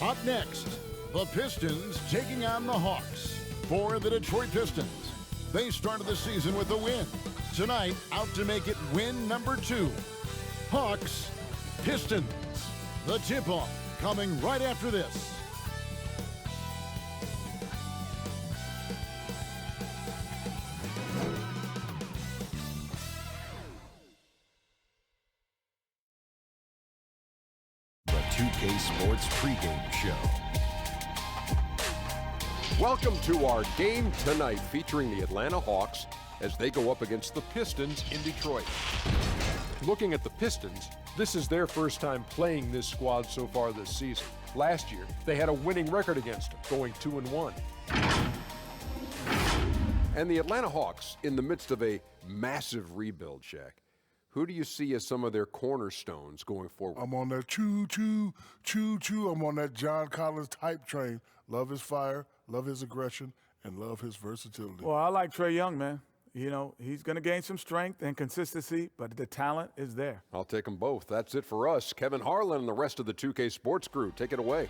Up next, the Pistons taking on the Hawks. For the Detroit Pistons, they started the season with a win. Tonight, out to make it win number 2. Hawks, Pistons. The tip-off coming right after this. The 2K Sports pregame show. Welcome to our game tonight featuring the Atlanta Hawks as they go up against the Pistons in Detroit. Looking at the Pistons, this is their first time playing this squad so far this season. Last year, they had a winning record against them, going 2-1. And the Atlanta Hawks in the midst of a massive rebuild, Shaq. Who do you see as some of their cornerstones going forward? I'm on that choo-choo. I'm on that John Collins type train. Love his fire, love his aggression, and love his versatility. Well, I like Trae Young, man. You know, he's going to gain some strength and consistency, but the talent is there. I'll take them both. That's it for us. Kevin Harlan and the rest of the 2K Sports crew. Take it away.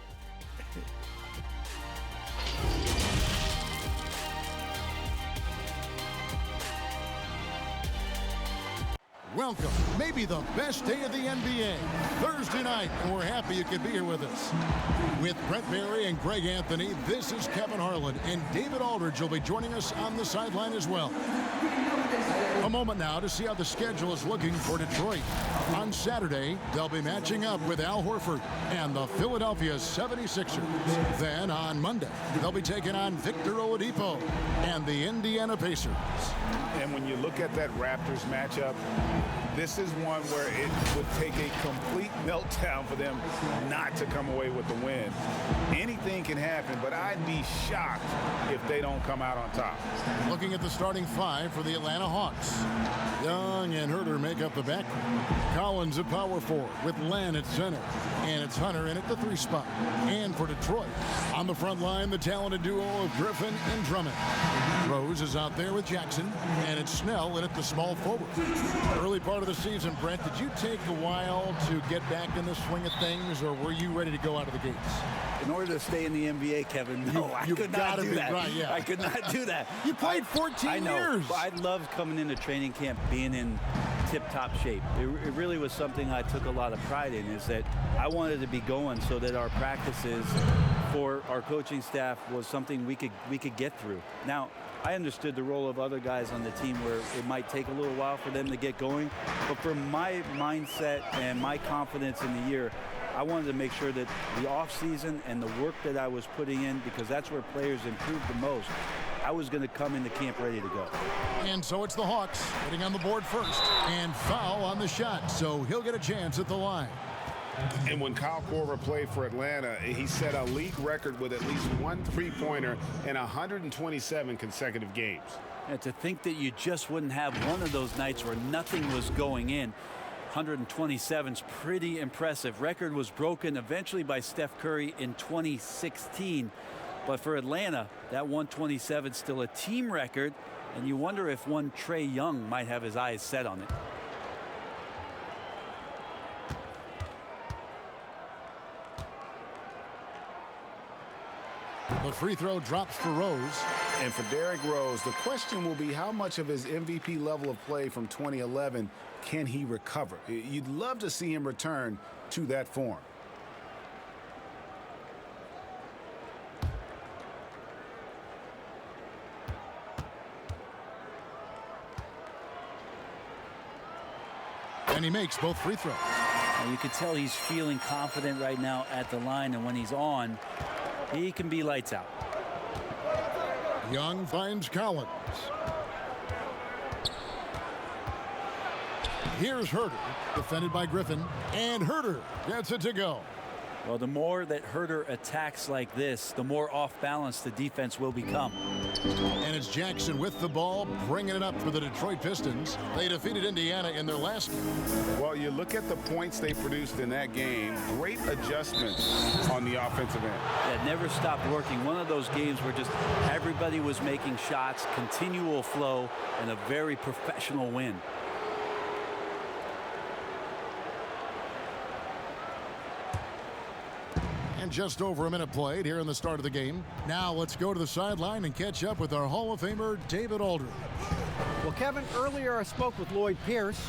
Welcome, maybe the best day of the NBA, Thursday night, and we're happy you could be here with us. With Brent Barry and Greg Anthony, this is Kevin Harlan, and David Aldridge will be joining us on the sideline as well. A moment now to see how the schedule is looking for Detroit. On Saturday, they'll be matching up with Al Horford and the Philadelphia 76ers. Then on Monday, they'll be taking on Victor Oladipo and the Indiana Pacers. And when you look at that Raptors matchup, this is one where it would take a complete meltdown for them not to come away with the win. Anything can happen, but I'd be shocked if they don't come out on top. Looking at the starting 5 for the Atlanta Hawks. Young and Huerter make up the backcourt. Collins at power forward with Len at center. And it's Hunter in at the 3 spot. And for Detroit, on the front line, the talented duo of Griffin and Drummond. Rose is out there with Jackson, and it's Snell in at the small forward. Early part of the season, Brent, did you take a while to get back in the swing of things, or were you ready to go out of the gates? In order to stay in the NBA, Kevin, no, I could not do that. Right, yeah. I could not do that. You played 14 I know, years. But I loved coming into training camp being in tip-top shape. It really was something I took a lot of pride in, is that I wanted to be going so that our practices for our coaching staff was something we could get through. Now, I understood the role of other guys on the team where it might take a little while for them to get going, but for my mindset and my confidence in the year, I wanted to make sure that the off-season and the work that I was putting in, because that's where players improve the most, I was going to come into camp ready to go. And so it's the Hawks getting on the board first, and foul on the shot, so he'll get a chance at the line. And when Kyle Korver played for Atlanta, he set a league record with at least 1 3-pointer in 127 consecutive games. And to think that you just wouldn't have one of those nights where nothing was going in, 127 is pretty impressive. Record was broken eventually by Steph Curry in 2016. But for Atlanta, that 127 is still a team record, and you wonder if one Trae Young might have his eyes set on it. The free throw drops for Rose. And for Derrick Rose, the question will be how much of his MVP level of play from 2011 can he recover? You'd love to see him return to that form. And he makes both free throws. And you can tell he's feeling confident right now at the line, and when he's on, he can be lights out. Young finds Collins. Here's Huerter, defended by Griffin, and Huerter gets it to go. Well, the more that Huerter attacks like this, the more off balance the defense will become. And it's Jackson with the ball, bringing it up for the Detroit Pistons. They defeated Indiana in their last game. Well, you look at the points they produced in that game, great adjustments on the offensive end. That never stopped working. One of those games where just everybody was making shots, continual flow, and a very professional win. And just over a minute played here in the start of the game. Now let's go to the sideline and catch up with our Hall of Famer, David Aldridge. Well, Kevin, earlier I spoke with Lloyd Pierce.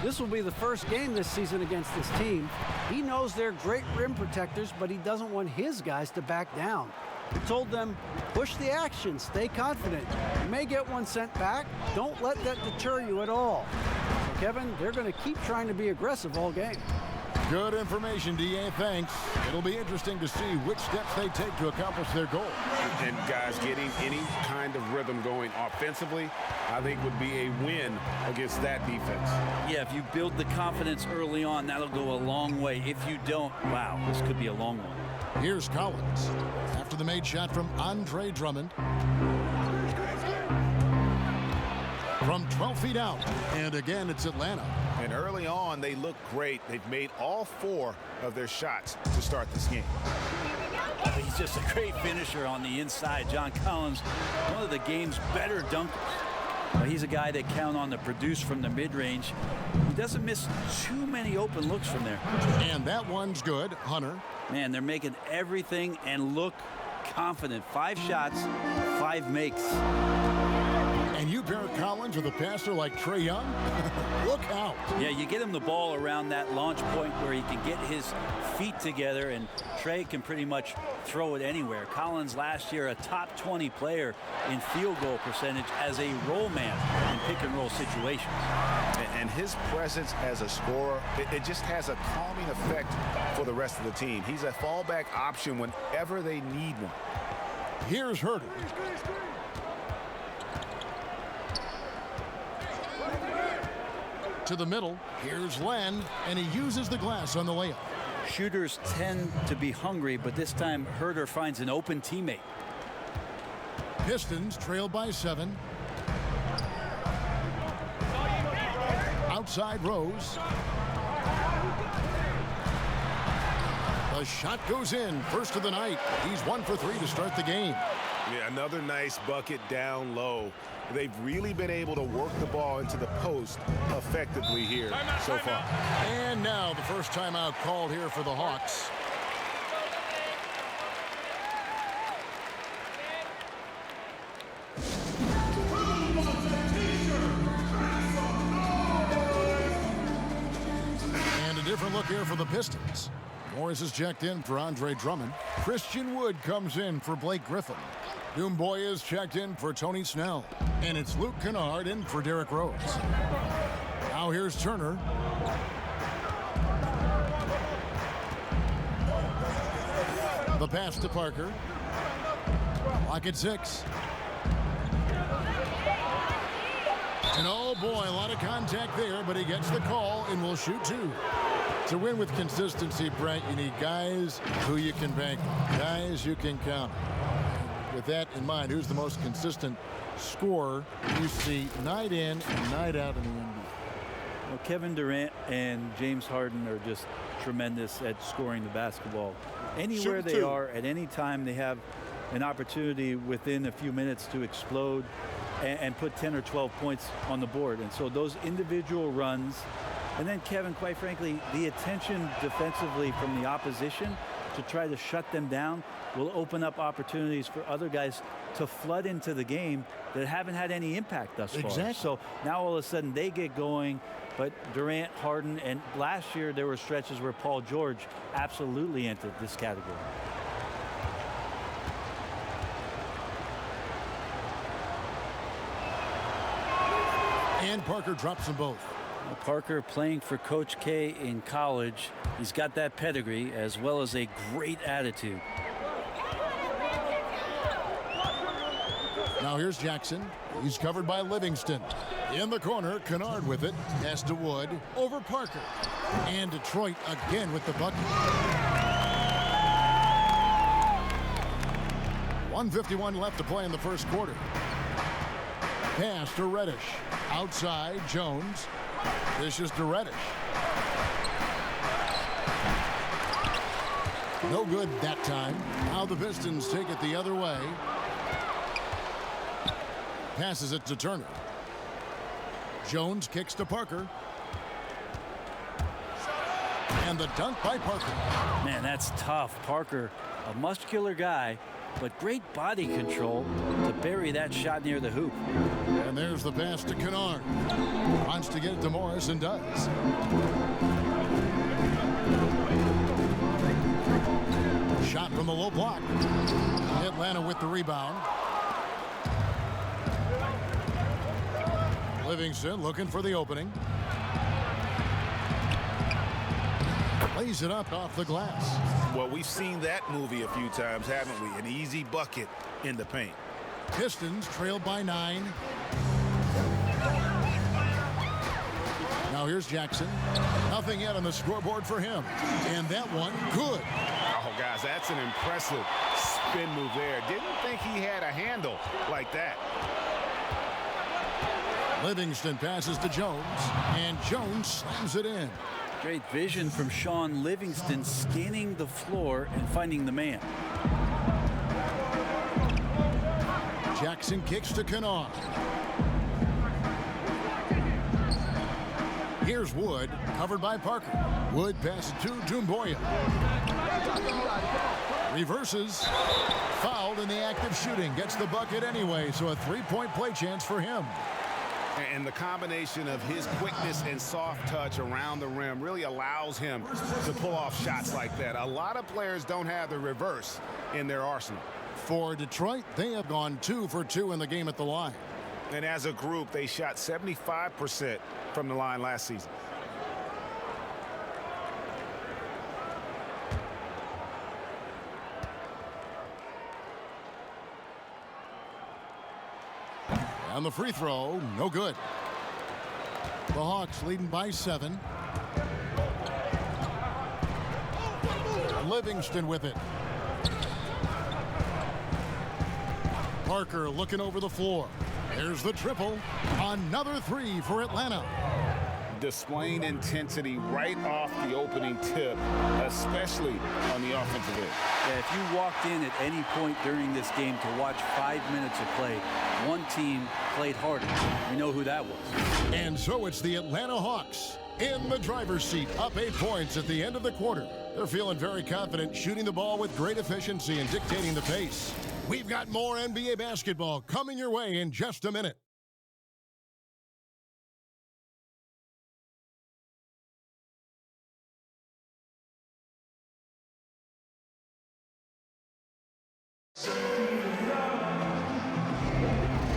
This will be the first game this season against this team. He knows they're great rim protectors, but he doesn't want his guys to back down. He told them, push the action, stay confident. You may get one sent back. Don't let that deter you at all. So, Kevin, they're going to keep trying to be aggressive all game. Good information, DA. Thanks. It'll be interesting to see which steps they take to accomplish their goal. And guys, getting any kind of rhythm going offensively, I think would be a win against that defense. Yeah, if you build the confidence early on, that'll go a long way. If you don't, wow, this could be a long one. Here's Collins after the made shot from Andre Drummond. From 12 feet out. And again, it's Atlanta. And early on, they look great. They've made all 4 of their shots to start this game. He's just a great finisher on the inside. John Collins, one of the game's better dunkers. He's a guy that count on to produce from the mid-range. He doesn't miss too many open looks from there. And that one's good. Hunter. Man, they're making everything and look confident. 5 shots, 5 makes. And you pair Collins with a passer like Trae Young? Look out. Yeah, you get him the ball around that launch point where he can get his feet together, and Trae can pretty much throw it anywhere. Collins last year a top 20 player in field goal percentage as a roll man in pick and roll situations. And his presence as a scorer, it just has a calming effect for the rest of the team. He's a fallback option whenever they need one. Here's Huerter. To the middle. Here's Len, and he uses the glass on the layup. Shooters tend to be hungry, but this time Huerter finds an open teammate. Pistons trail by 7. Outside Rose. The shot goes in. First of the night. He's 1 for 3 to start the game. Yeah, another nice bucket down low. They've really been able to work the ball into the post effectively here so far. And now the first timeout called here for the Hawks. And a different look here for the Pistons. Morris is checked in for Andre Drummond. Christian Wood comes in for Blake Griffin. Doomboy is checked in for Tony Snell. And it's Luke Kennard in for Derrick Rose. Now here's Turner. The pass to Parker. Lock at 6. And oh boy, a lot of contact there, but he gets the call and will shoot 2. To win with consistency, Brent, you need guys who you can bank on, guys you can count on. With that in mind, who's the most consistent scorer you see night in and night out in the NBA? Well, Kevin Durant and James Harden are just tremendous at scoring the basketball. Anywhere they are, at any time, they have an opportunity within a few minutes to explode and put 10 or 12 points on the board. And so those individual runs, and then Kevin, quite frankly, the attention defensively from the opposition to try to shut them down will open up opportunities for other guys to flood into the game that haven't had any impact thus far. Exactly. So now all of a sudden they get going, but Durant, Harden, and last year there were stretches where Paul George absolutely entered this category. And Parker drops them both. Parker playing for Coach K in college. He's got that pedigree as well as a great attitude. Now here's Jackson. He's covered by Livingston. In the corner, Kennard with it. Pass to Wood. Over Parker. And Detroit again with the bucket. 1:51 left to play in the first quarter. Pass to Reddish. Outside, Jones. This is to Reddish. No good that time. Now the Pistons take it the other way. Passes it to Turner. Jones kicks to Parker. And And the dunk by Parker. Man, that's tough. Parker, a muscular guy, but great body control to bury that shot near the hoop. And there's the pass to Kennard. Wants to get it to Morris and does. Shot from the low block. Atlanta with the rebound. Livingston looking for the opening. Lays it up off the glass. Well, we've seen that movie a few times, haven't we? An easy bucket in the paint. Pistons trailed by 9. Now here's Jackson. Nothing yet on the scoreboard for him. And that one, good. Oh, guys, that's an impressive spin move there. Didn't think he had a handle like that. Livingston passes to Jones, and Jones slams it in. Great vision from Sean Livingston, scanning the floor and finding the man. Jackson kicks to Kennard. Here's Wood, covered by Parker. Wood passes to Doumbouya. Reverses. Fouled in the act of shooting. Gets the bucket anyway, so a three-point play chance for him. And the combination of his quickness and soft touch around the rim really allows him to pull off shots like that. A lot of players don't have the reverse in their arsenal. For Detroit, they have gone 2 for 2 in the game at the line. And as a group, they shot 75% from the line last season. And the free throw, no good. The Hawks leading by 7. Livingston with it. Parker looking over the floor. There's the triple. Another 3 for Atlanta. Displaying intensity right off the opening tip, especially on the offensive end. Yeah, if you walked in at any point during this game to watch 5 minutes of play, one team played harder. You know who that was. And so it's the Atlanta Hawks in the driver's seat, up 8 points at the end of the quarter. They're feeling very confident, shooting the ball with great efficiency and dictating the pace. We've got more NBA basketball coming your way in just a minute.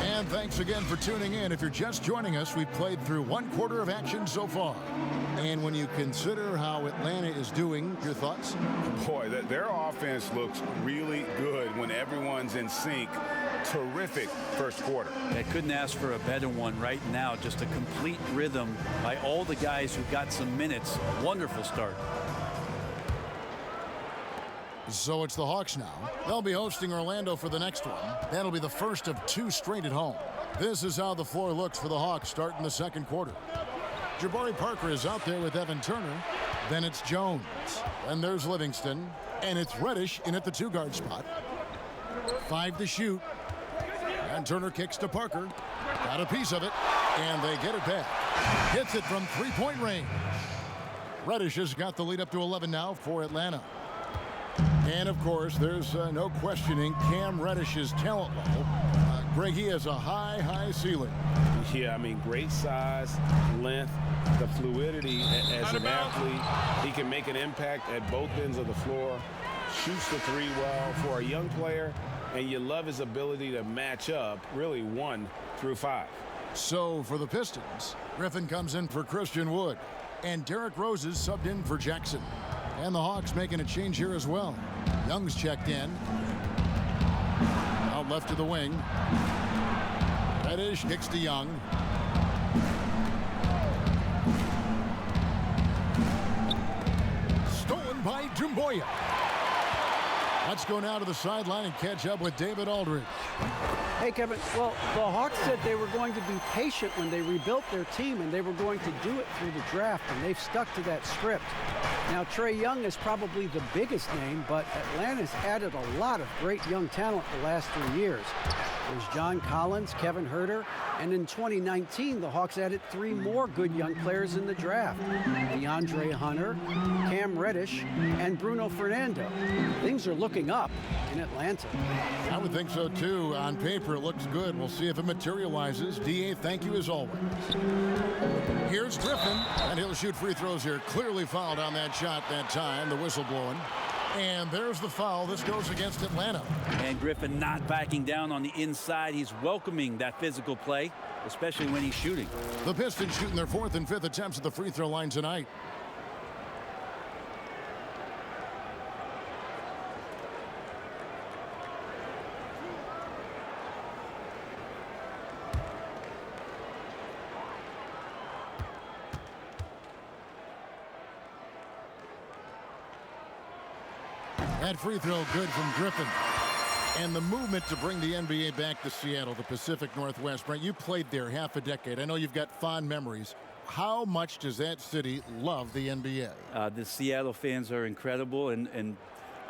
And thanks again for tuning in. If you're just joining us, we've played through 1 quarter of action so far. And when you consider how Atlanta is doing, your thoughts? Boy, their offense looks really good when everyone's in sync. Terrific first quarter. I couldn't ask for a better one right now. Just a complete rhythm by all the guys who got some minutes. Wonderful start. So it's the Hawks now. They'll be hosting Orlando for the next one. That'll be the first of 2 straight at home. This is how the floor looks for the Hawks starting the second quarter. Jabari Parker is out there with Evan Turner. Then it's Jones. Then there's Livingston. And it's Reddish in at the 2-guard spot. 5 to shoot. And Turner kicks to Parker. Got a piece of it. And they get it back. Hits it from 3-point range. Reddish has got the lead up to 11 now for Atlanta. And, of course, there's no questioning Cam Reddish's talent level. Greg, he has a high ceiling. Yeah, I mean, great size, length, the fluidity as an athlete. He can make an impact at both ends of the floor, shoots the 3 well for a young player, and you love his ability to match up, really 1 through 5. So, for the Pistons, Griffin comes in for Christian Wood, and Derrick Rose is subbed in for Jackson. And the Hawks making a change here as well. Young's checked in. Out left to the wing. Reddish kicks to Young. Stolen by Doumbouya. Let's go now to the sideline and catch up with David Aldridge. Hey, Kevin. Well, the Hawks said they were going to be patient when they rebuilt their team, and they were going to do it through the draft, and they've stuck to that script. Now, Trae Young is probably the biggest name, but Atlanta's added a lot of great young talent the last 3 years. There's John Collins, Kevin Huerter, and in 2019, the Hawks added 3 more good young players in the draft. DeAndre Hunter, Cam Reddish, and Bruno Fernando. Things are looking up in Atlanta. I would think so, too. On paper, it looks good. We'll see if it materializes. D.A., thank you as always. Here's Griffin, and he'll shoot free throws here. Clearly fouled on that shot that time, the whistle blowing. And there's the foul. This goes against Atlanta. And Griffin not backing down on the inside. He's welcoming that physical play, especially when he's shooting. The Pistons shooting their 4th and 5th attempts at the free throw line tonight. That free throw good from Griffin. And the movement to bring the NBA back to Seattle, the Pacific Northwest. Brent, you played there half a decade. I know you've got fond memories. How much does that city love the NBA? The Seattle fans are incredible, and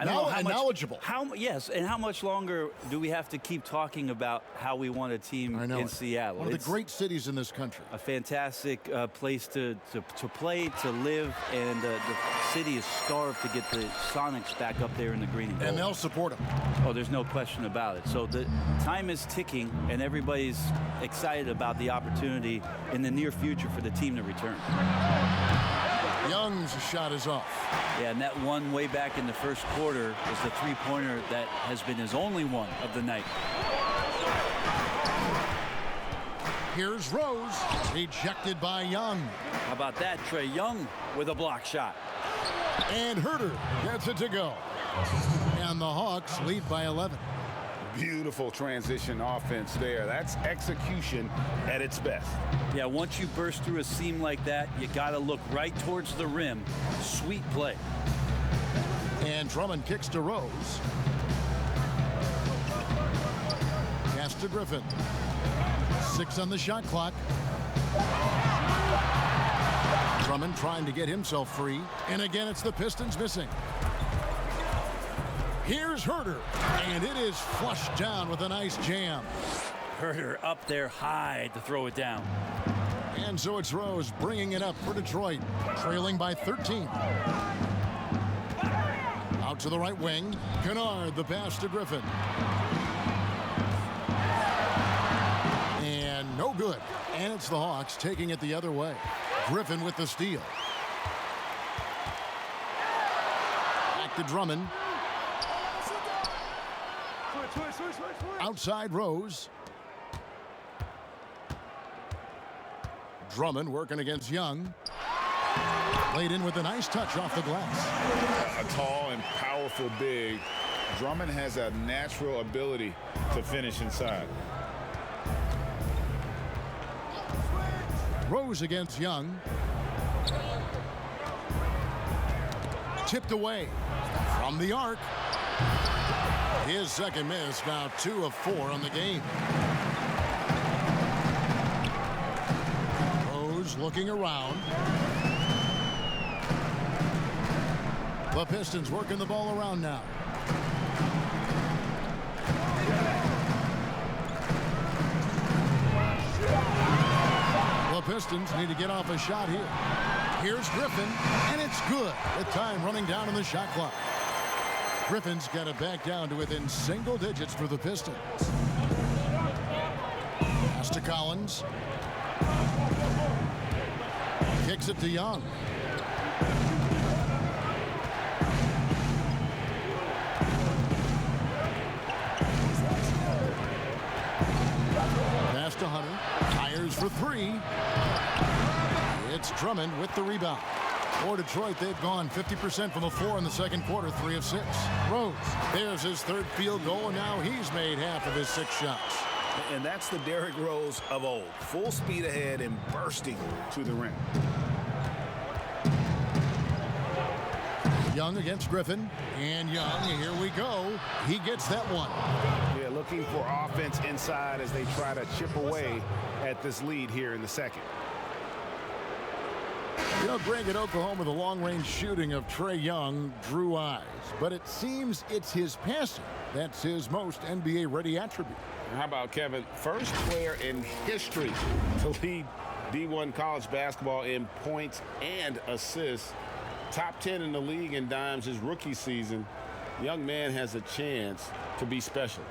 I don't know how much, knowledgeable. Yes, and how much longer do we have to keep talking about how we want a team in Seattle? One of the great cities in this country. A fantastic place to play, to live, and the city is starved to get the Sonics back up there in the green and gold. And they'll support them. Oh, there's no question about it. So the time is ticking, and everybody's excited about the opportunity in the near future for the team to return. Young's shot is off. Yeah, and that one way back in the first quarter is the three-pointer that has been his only one of the night. Here's Rose, ejected by Young. How about that? Trae Young with a block shot. And Huerter gets it to go. And the Hawks lead by 11. Beautiful transition offense there. That's execution at its best. Yeah, once you burst through a seam like that, you got to look right towards the rim. Sweet play. And Drummond kicks to Rose. Pass to Griffin. 6 on the shot clock. Drummond trying to get himself free. And again, it's the Pistons missing. Here's Huerter, and it is flushed down with a nice jam. Huerter up there high to throw it down. And so it's Rose bringing it up for Detroit, trailing by 13. Out to the right wing. Kennard, the pass to Griffin. And no good. And it's the Hawks taking it the other way. Griffin with the steal. Back to Drummond. Outside Rose. Drummond working against Young. Laid in with a nice touch off the glass. A tall and powerful big. Drummond has a natural ability to finish inside. Rose against Young. Tipped away from the arc. His second miss, now 2 of 4 on the game. Rose looking around. The Pistons working the ball around now. The Pistons need to get off a shot here. Here's Griffin, and it's good. The time running down on the shot clock. Griffin's got it back down to within single digits for the Pistons. Pass to Collins. Kicks it to Young. Pass to Hunter. Fires for 3. It's Drummond with the rebound. For Detroit, they've gone 50% from the floor in the second quarter, 3 of 6. Rose, there's his 3rd field goal, and now he's made half of his 6 shots. And that's the Derrick Rose of old. Full speed ahead and bursting to the rim. Young against Griffin. And Young, here we go. He gets that one. Yeah, looking for offense inside as they try to chip away at this lead here in the second. You know, Greg, at Oklahoma, the long-range shooting of Trae Young drew eyes. But it seems it's his passing that's his most NBA-ready attribute. How about Kevin? First player in history to lead D1 college basketball in points and assists. Top 10 in the league in dimes his rookie season. Young man has a chance to be special.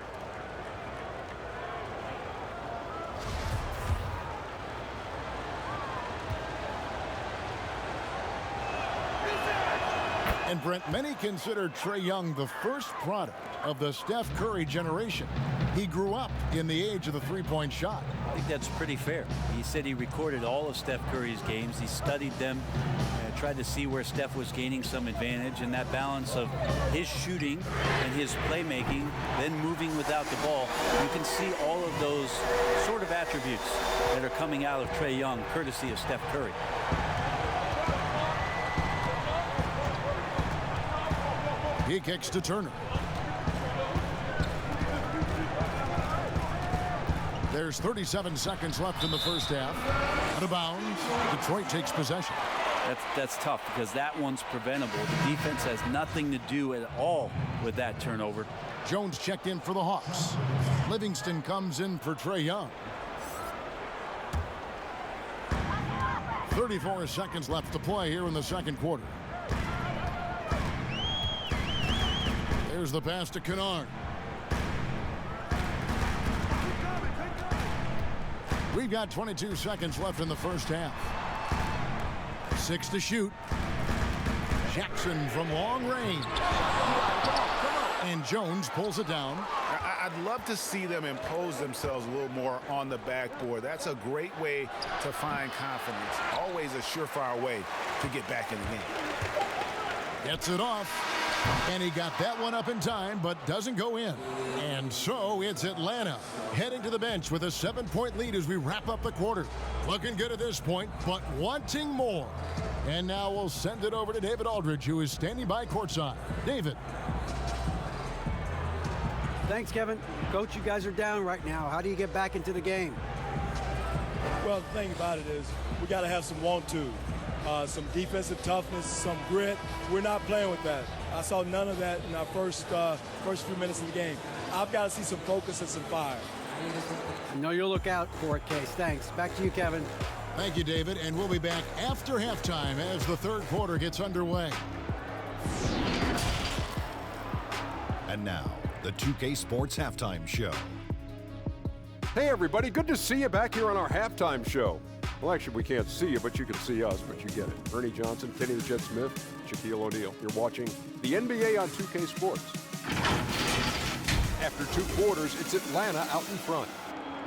And Brent, many consider Trae Young the first product of the Steph Curry generation. He grew up in the age of the three-point shot. I think that's pretty fair. He said he recorded all of Steph Curry's games. He studied them, tried to see where Steph was gaining some advantage, and that balance of his shooting and his playmaking, then moving without the ball. You can see all of those sort of attributes that are coming out of Trae Young, courtesy of Steph Curry. He kicks to Turner. There's 37 seconds left in the first half. Out of bounds. Detroit takes possession. That's tough because that one's preventable. The defense has nothing to do at all with that turnover. Jones checked in for the Hawks. Livingston comes in for Trae Young. 34 seconds left to play here in the second quarter. There's the pass to Kennard. We've got 22 seconds left in the first half. 6 to shoot. Jackson from long range. And Jones pulls it down. I'd love to see them impose themselves a little more on the backboard. That's a great way to find confidence. Always a surefire way to get back in the game. Gets it off. And he got that one up in time, but doesn't go in. And so it's Atlanta heading to the bench with a 7-point lead as we wrap up the quarter. Looking good at this point, but wanting more. And now we'll send it over to David Aldridge, who is standing by courtside. David. Thanks, Kevin. Coach, you guys are down right now. How do you get back into the game? Well, the thing about it is we got to have some want-to. Some defensive toughness, some grit. We're not playing with that. I saw none of that in our first few minutes of the game. I've got to see some focus and some fire. I know you'll look out for it, Case. Thanks. Back to you, Kevin. Thank you, David. And we'll be back after halftime as the third quarter gets underway. And now, the 2K Sports Halftime Show. Hey, everybody. Good to see you back here on our halftime show. Well, actually, we can't see you, but you can see us, but you get it. Ernie Johnson, Kenny the Jet Smith, Shaquille O'Neal. You're watching the NBA on 2K Sports. After 2 quarters, it's Atlanta out in front.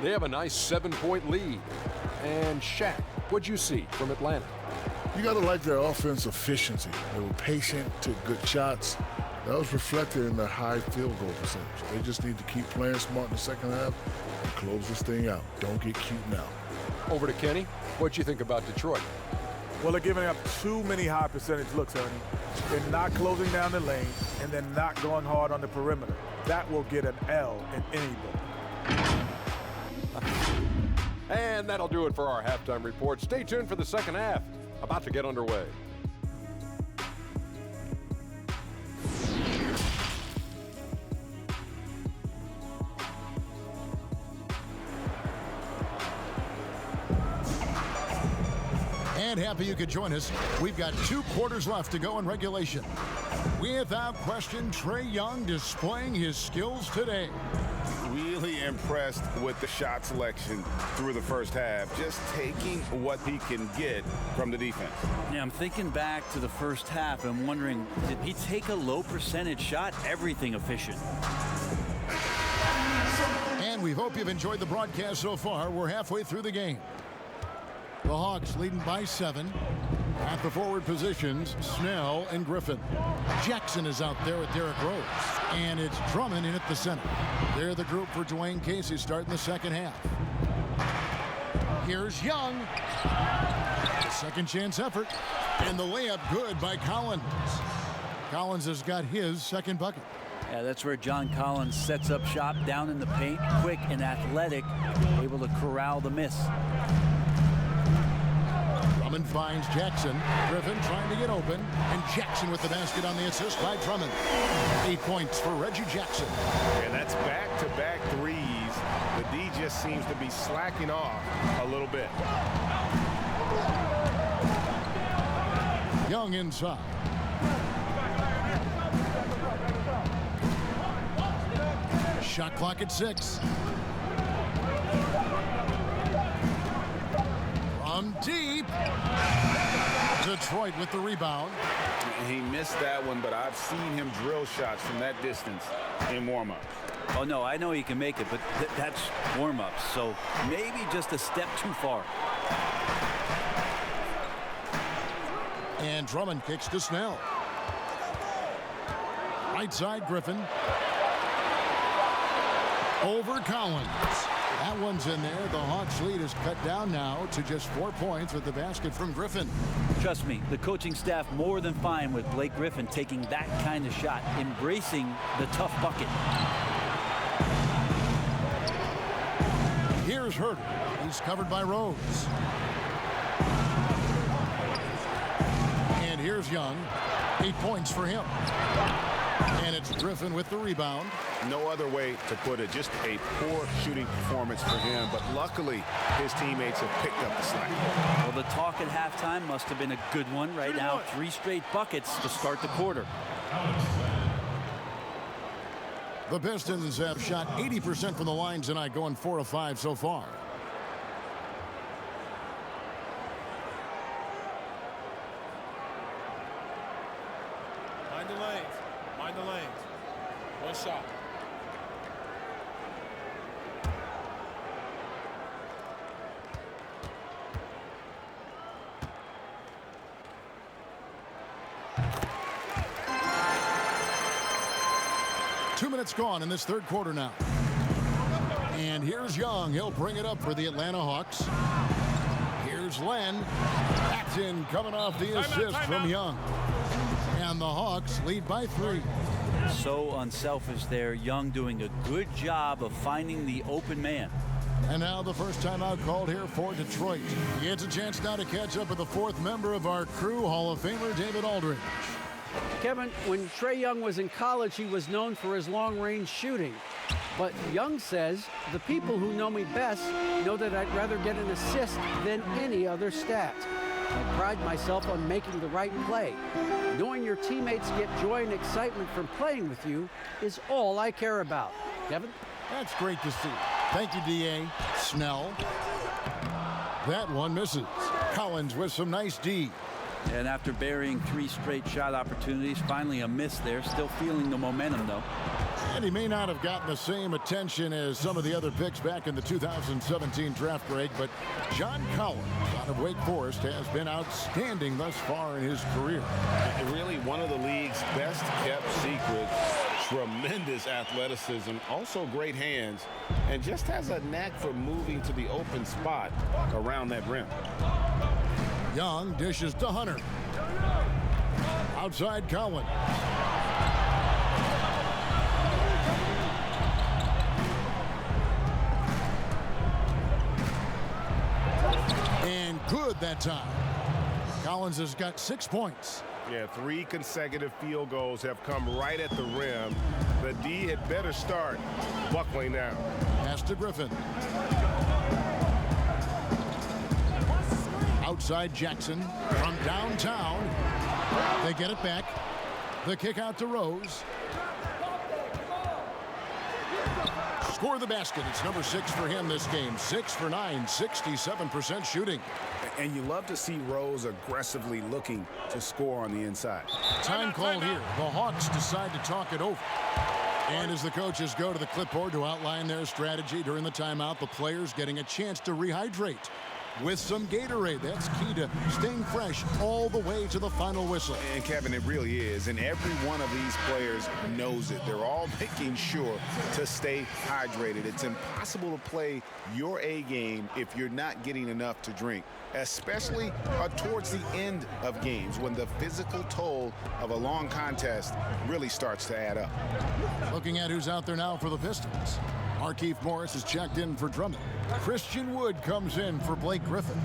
They have a nice 7-point lead. And Shaq, what'd you see from Atlanta? You got to like their offense efficiency. They were patient, took good shots. That was reflected in their high field goal percentage. They just need to keep playing smart in the second half and close this thing out. Don't get cute now. Over to Kenny. What'd you think about Detroit? Well, they're giving up too many high percentage looks, Ernie. They're not closing down the lane, and they're not going hard on the perimeter. That will get an L in any book. And that'll do it for our halftime report. Stay tuned for the second half. About to get underway. And happy you could join us. We've got 2 quarters left to go in regulation. Without question, Trae Young displaying his skills today. Really impressed with the shot selection through the first half. Just taking what he can get from the defense. Yeah, I'm thinking back to the first half and wondering, did he take a low percentage shot? Everything efficient. And we hope you've enjoyed the broadcast so far. We're halfway through the game. The Hawks leading by 7. At the forward positions, Snell and Griffin. Jackson is out there with Derrick Rose. And it's Drummond in at the center. They're the group for Dwayne Casey starting the second half. Here's Young. A second chance effort. And the layup good by Collins. Collins has got his second bucket. Yeah, that's where John Collins sets up shop down in the paint, quick and athletic, able to corral the miss. Drummond finds Jackson. Griffin trying to get open, and Jackson with the basket on the assist by Drummond. 8 points for Reggie Jackson. And that's back-to-back threes. The D just seems to be slacking off a little bit. Young inside. Shot clock at 6. From deep. Detroit with the rebound. He missed that one, but I've seen him drill shots from that distance in warm-ups. Oh, no, I know he can make it, but that's warm-ups, so maybe just a step too far. And Drummond kicks to Snell. Right side, Griffin. Over Collins. That one's in there. The Hawks lead is cut down now to just 4 points with the basket from Griffin. Trust me, the coaching staff more than fine with Blake Griffin taking that kind of shot, embracing the tough bucket. Here's Huerter. He's covered by Rose. And here's Young. 8 points for him. And it's Griffin with the rebound. No other way to put it. Just a poor shooting performance for him. But luckily, his teammates have picked up the slack. Well, the talk at halftime must have been a good one. Right now, 3 straight buckets to start the quarter. The Pistons have shot 80% from the line tonight, going 4 of 5 so far. Mind the lanes. Mind the lanes. One shot. Two minutes gone in this third quarter now. And here's Young. He'll bring it up for the Atlanta Hawks. Here's Len. That's in, coming off the assist from Young. And the Hawks lead by 3. So unselfish there. Young doing a good job of finding the open man. And now the first timeout called here for Detroit. He gets a chance now to catch up with the 4th member of our crew, Hall of Famer David Aldridge. Kevin, when Trae Young was in college, he was known for his long-range shooting. But Young says, the people who know me best know that I'd rather get an assist than any other stat. I pride myself on making the right play. Knowing your teammates get joy and excitement from playing with you is all I care about. Kevin? That's great to see. Thank you, D.A. Snell. That one misses. Collins with some nice D. And after burying 3 straight shot opportunities, finally a miss there. Still feeling the momentum, though. And he may not have gotten the same attention as some of the other picks back in the 2017 draft break, but John Collins out of Wake Forest has been outstanding thus far in his career. Really one of the league's best kept secrets. Tremendous athleticism, also great hands, and just has a knack for moving to the open spot around that rim. Young dishes to Hunter. Outside Collins. And good that time. Collins has got 6 points. Yeah, 3 consecutive field goals have come right at the rim. The D had better start buckling down. Pass to Griffin. Outside Jackson from downtown. They get it back. The kick out to Rose. Score the basket. It's number 6 for him this game. 6 for 9, 67% shooting. And you love to see Rose aggressively looking to score on the inside. Time called here. The Hawks decide to talk it over. And as the coaches go to the clipboard to outline their strategy during the timeout, the players getting a chance to rehydrate. with some Gatorade. That's key to staying fresh all the way to the final whistle. And Kevin, it really is. And every one of these players knows it. They're all making sure to stay hydrated. It's impossible to play your A game if you're not getting enough to drink, especially towards the end of games when the physical toll of a long contest really starts to add up. Looking at who's out there now for the Pistons. Markieff Morris is checked in for Drummond. Christian Wood comes in for Blake Griffin.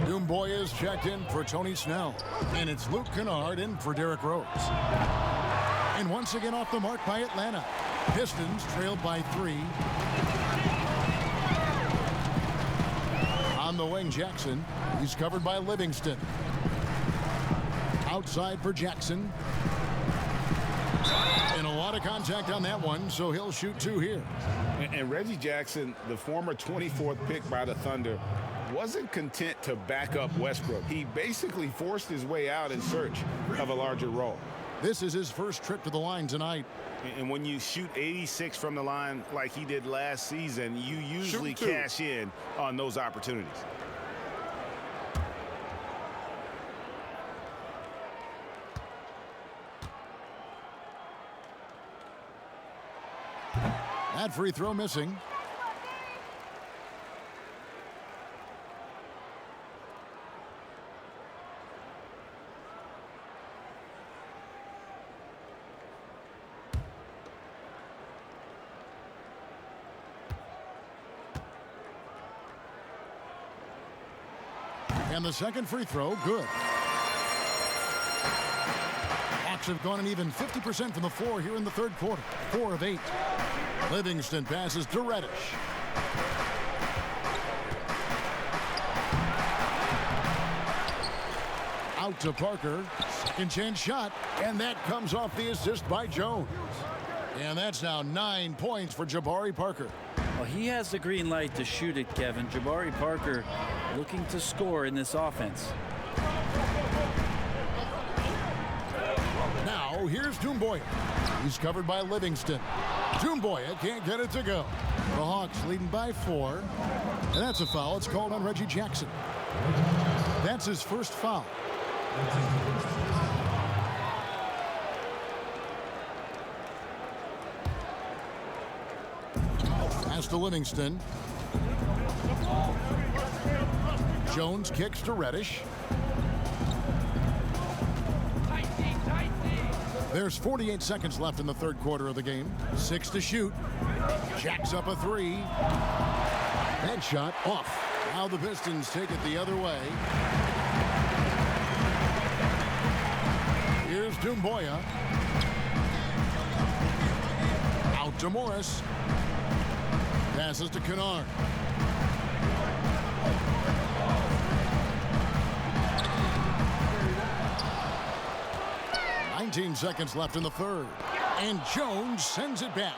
Doumbouya is checked in for Tony Snell. And it's Luke Kennard in for Derrick Rose. And once again off the mark by Atlanta. Pistons trailed by 3. On the wing, Jackson. He's covered by Livingston. Outside for Jackson. And a lot of contact on that one, so he'll shoot 2 here. And Reggie Jackson, the former 24th pick by the Thunder, wasn't content to back up Westbrook. He basically forced his way out in search of a larger role. This is his first trip to the line tonight. And when you shoot 86 from the line like he did last season, you usually cash in on those opportunities. That free throw missing. And the second free throw, good. Hawks have gone an even 50% from the floor here in the third quarter. 4 of 8. Livingston passes to Reddish. Out to Parker. Second chance shot. And that comes off the assist by Jones. And that's now 9 points for Jabari Parker. Well, he has the green light to shoot it, Kevin. Jabari Parker looking to score in this offense. Now here's Doumbouya. He's covered by Livingston. Doumbouya can't get it to go. The Hawks leading by 4. And that's a foul. It's called on Reggie Jackson. That's his first foul. Pass to Livingston. Jones kicks to Reddish. There's 48 seconds left in the third quarter of the game. 6 to shoot. Jacks up a 3. That shot off. Now the Pistons take it the other way. Here's Doumbouya. Out to Morris. Passes to Kennard. Seconds left in the third. And Jones sends it back.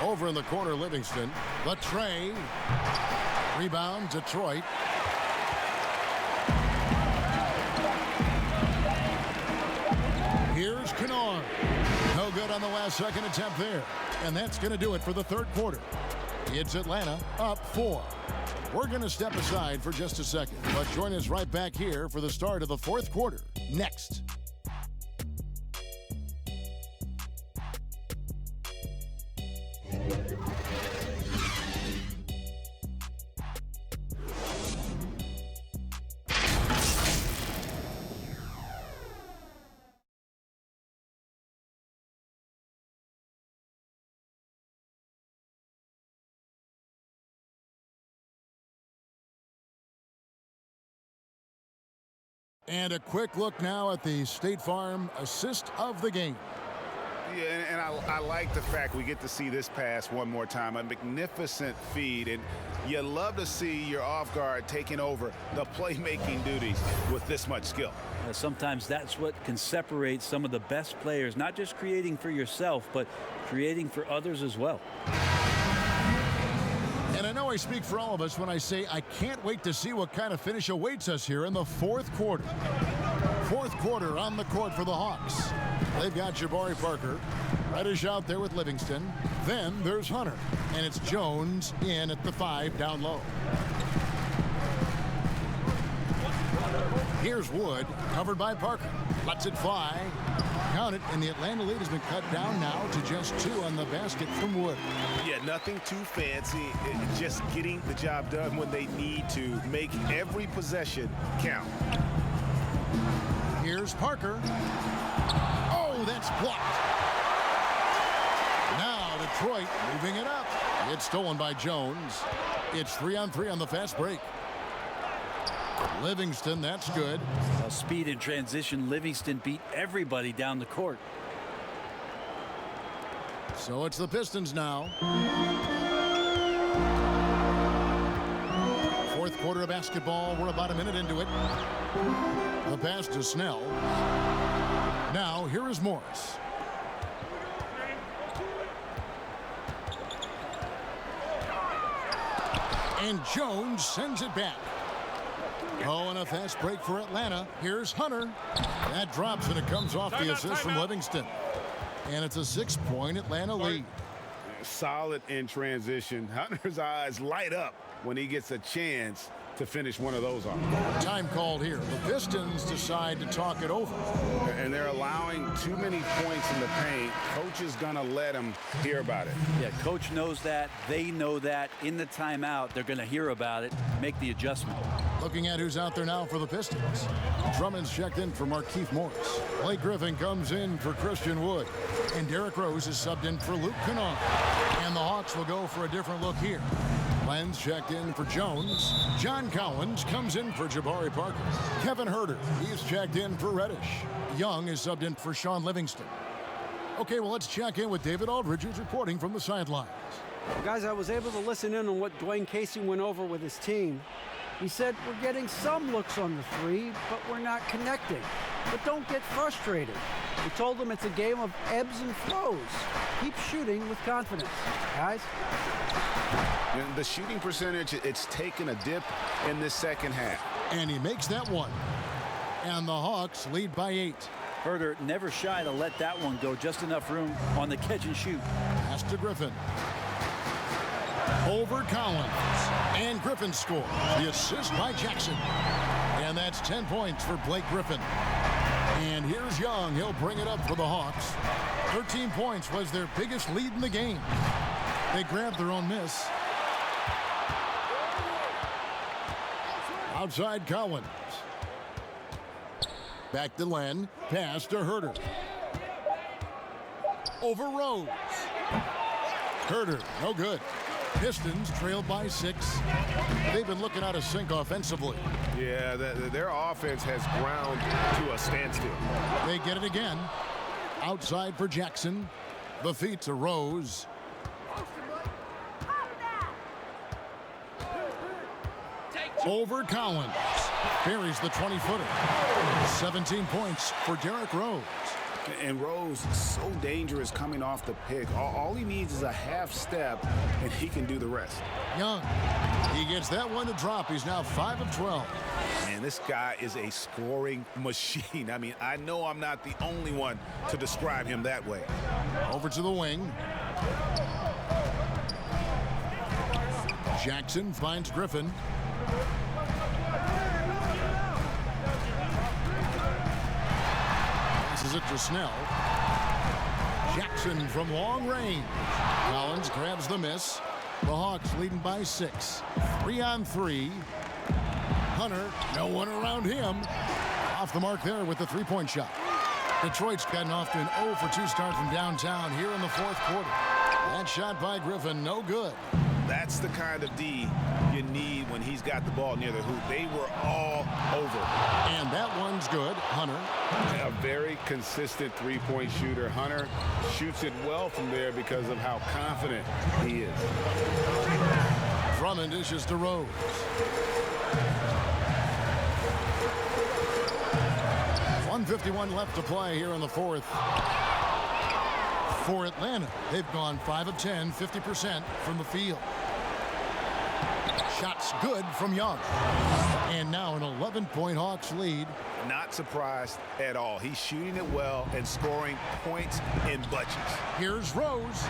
Over in the corner, Livingston. The tray. Rebound, Detroit. Here's Kennard. No good on the last second attempt there. And that's going to do it for the third quarter. It's Atlanta up 4. We're going to step aside for just a second, but join us right back here for the start of the fourth quarter. Next. And a quick look now at the State Farm assist of the game. Yeah, and I like the fact we get to see this pass one more time. A magnificent feed, and you love to see your off guard taking over the playmaking duties with this much skill. Sometimes that's what can separate some of the best players, not just creating for yourself, but creating for others as well. And I know I speak for all of us when I say I can't wait to see what kind of finish awaits us here in the fourth quarter. Fourth quarter on the court for the Hawks. They've got Jabari Parker. Reddish out there with Livingston. Then there's Hunter. And it's Jones in at the 5 down low. Here's Wood, covered by Parker. Lets it fly. Count it, and the Atlanta lead has been cut down now to just 2 on the basket from Wood. Yeah, nothing too fancy. Just getting the job done when they need to. Make every possession count. Here's Parker. Oh, that's blocked. Now Detroit moving it up. It's stolen by Jones. It's 3-on-3 on the fast break. Livingston, that's good. Well, speed and transition, Livingston beat everybody down the court. So it's the Pistons now. Fourth quarter of basketball. We're about a minute into it. The pass to Snell. Now here is Morris. And Jones sends it back. Oh, and a fast break for Atlanta. Here's Hunter. That drops, and it comes off the assist from Livingston. And it's a 6-point Atlanta lead. Solid in transition. Hunter's eyes light up when he gets a chance to finish one of those off. Time called here. The Pistons decide to talk it over. And they're allowing too many points in the paint. Coach is going to let them hear about it. Yeah, coach knows that. They know that. In the timeout, they're going to hear about it, make the adjustment. Looking at who's out there now for the Pistons. Drummond's checked in for Markieff Morris. Blake Griffin comes in for Christian Wood. And Derrick Rose is subbed in for Luke Kennard. And the Hawks will go for a different look here. Lenz checked in for Jones. John Collins comes in for Jabari Parker. Kevin Huerter, he's checked in for Reddish. Young is subbed in for Sean Livingston. Okay, well, let's check in with David Aldridge, who's reporting from the sidelines. Guys, I was able to listen in on what Dwayne Casey went over with his team. He said, we're getting some looks on the 3, but we're not connecting. But don't get frustrated. We told them it's a game of ebbs and flows. Keep shooting with confidence. Guys? And the shooting percentage, it's taken a dip in this second half. And he makes that one. And the Hawks lead by 8. Huerter never shy to let that one go. Just enough room on the catch and shoot. Pass to Griffin. Over Collins. And Griffin scores. The assist by Jackson. And that's 10 points for Blake Griffin. And here's Young. He'll bring it up for the Hawks. 13 points was their biggest lead in the game. They grabbed their own miss. Outside Collins. Back to Len. Pass to Huerter. Over Rose. Huerter, no good. Pistons trailed by 6. They've been looking out of sync offensively. Yeah, their offense has ground to a standstill. They get it again. Outside for Jackson. The feet to Rose. Over Collins. Buries the 20-footer. 17 points for Derrick Rose. And Rose, so dangerous coming off the pick. All he needs is a half step, and he can do the rest. Young, he gets that one to drop. He's now 5 of 12. Man, this guy is a scoring machine. I mean, I know I'm not the only one to describe him that way. Over to the wing. Jackson finds Griffin. Passes it to Snell. Jackson from long range. Collins grabs the miss. The Hawks leading by 6. 3-on-3. Hunter, no one around him. Off the mark there with the 3-point shot. Detroit's gotten off to an 0-for-2 start from downtown here in the fourth quarter. That shot by Griffin, no good. That's the kind of D you need when he's got the ball near the hoop. They were all over. And that one's good. Hunter. A very consistent three-point shooter. Hunter shoots it well from there because of how confident he is. Drummond dishes to Rose. .151 left to play here in the fourth. For Atlanta, they've gone 5 of 10, 50% from the field. Shot's good from Young. And now an 11-point Hawks lead. Not surprised at all. He's shooting it well and scoring points in bunches. Here's Rose.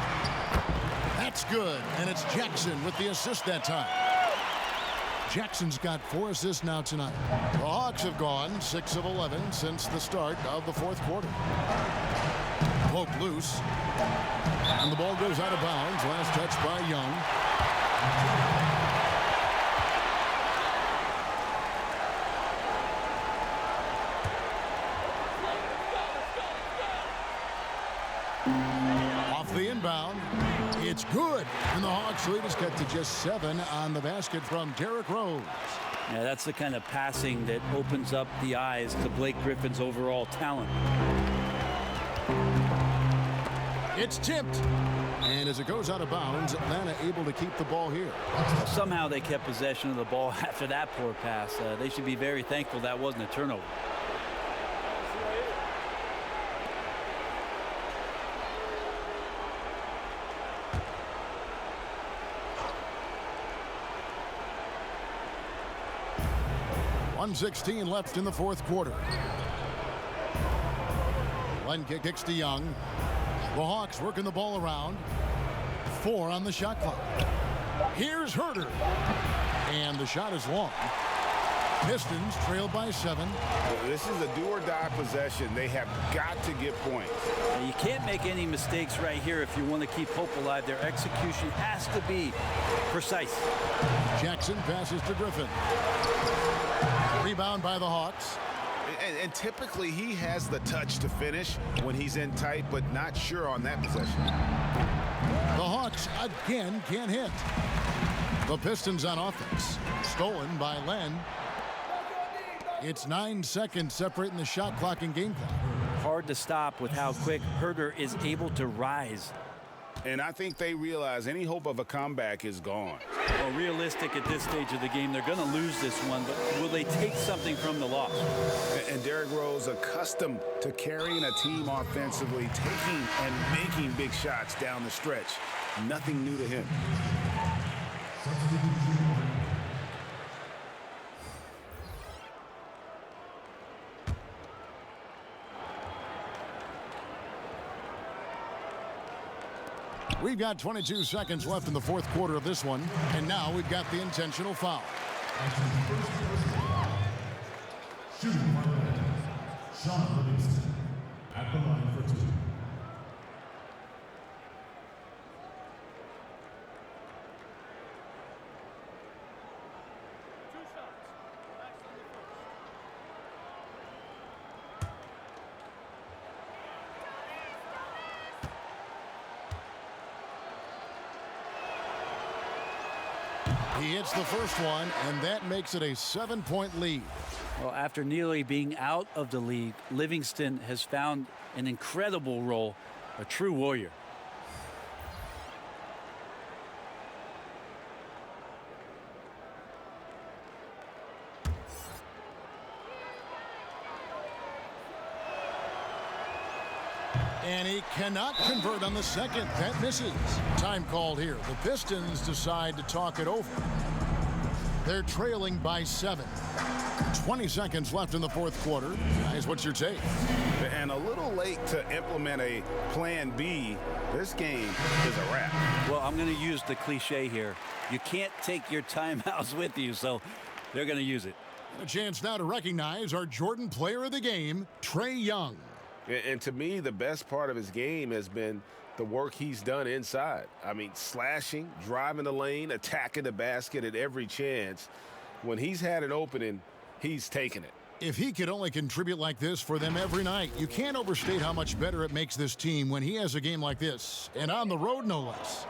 That's good. And it's Jackson with the assist that time. Jackson's got 4 assists now tonight. The Hawks have gone 6 of 11 since the start of the fourth quarter. Poke loose. And the ball goes out of bounds. Last touch by Young. Off the inbound. It's good. And the Hawks lead is cut to just 7 on the basket from Derrick Rose. Yeah, that's the kind of passing that opens up the eyes to Blake Griffin's overall talent. It's tipped. And as it goes out of bounds, Atlanta able to keep the ball here. Somehow they kept possession of the ball after that poor pass. They should be very thankful that wasn't a turnover. .116 left in the fourth quarter. Len kicks to Young. The Hawks working the ball around. 4 on the shot clock. Here's Huerter. And the shot is long. Pistons trail by 7. This is a do-or-die possession. They have got to get points. You can't make any mistakes right here if you want to keep hope alive. Their execution has to be precise. Jackson passes to Griffin. Rebound by the Hawks. And typically he has the touch to finish when he's in tight, but not sure on that possession. The Hawks again can't hit. The Pistons on offense. Stolen by Len. It's 9 seconds separating the shot clock and game clock. Hard to stop with how quick Huerter is able to rise. And I think they realize any hope of a comeback is gone. Well, realistic at this stage of the game, they're going to lose this one, but will they take something from the loss? And Derrick Rose, accustomed to carrying a team offensively, taking and making big shots down the stretch. Nothing new to him. We've got 22 seconds left in the fourth quarter of this one, and now we've got the intentional foul. Shooting Sean Livingston at the line for 2. He hits the first one, and that makes it a 7-point lead. Well, after nearly being out of the league, Livingston has found an incredible role, a true warrior. And he cannot convert on the second. That misses. Time called here. The Pistons decide to talk it over. They're trailing by 7. 20 seconds left in the fourth quarter. Guys, what's your take? And a little late to implement a plan B. This game is a wrap. Well, I'm going to use the cliche here. You can't take your timeouts with you, so they're going to use it. A chance now to recognize our Jordan Player of the Game, Trae Young. And to me, the best part of his game has been the work he's done inside. I mean, slashing, driving the lane, attacking the basket at every chance. When he's had an opening, he's taken it. If he could only contribute like this for them every night, you can't overstate how much better it makes this team when he has a game like this, and on the road no less.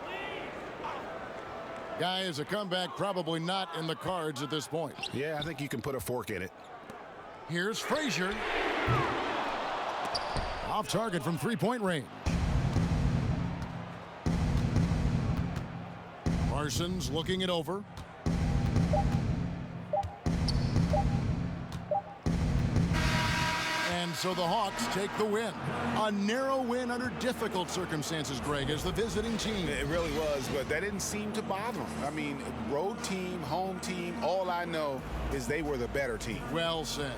Guys, a comeback probably not in the cards at this point. Yeah, I think you can put a fork in it. Here's Frazier. Off target from three-point range. Parsons looking it over. And so the Hawks take the win. A narrow win under difficult circumstances, Greg, as the visiting team. It really was, but that didn't seem to bother them. I mean, road team, home team, all I know is they were the better team. Well said.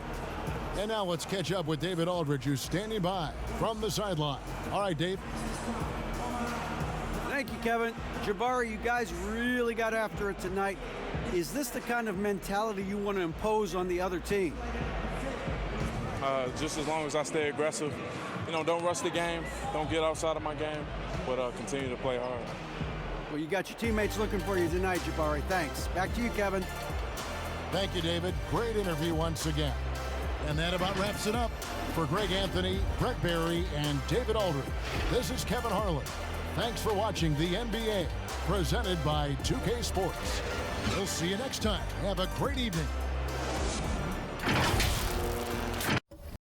And now let's catch up with David Aldridge, who's standing by from the sideline. All right, Dave. Thank you, Kevin. Jabari, you guys really got after it tonight. Is this the kind of mentality you want to impose on the other team? Just as long as I stay aggressive, don't rush the game, don't get outside of my game, but continue to play hard. Well, you got your teammates looking for you tonight, Jabari. Thanks. Back to you, Kevin. Thank you, David. Great interview once again. And that about wraps it up. For Greg Anthony, Brett Barry, and David Aldridge, this is Kevin Harlan. Thanks for watching the NBA, presented by 2K Sports. We'll see you next time. Have a great evening.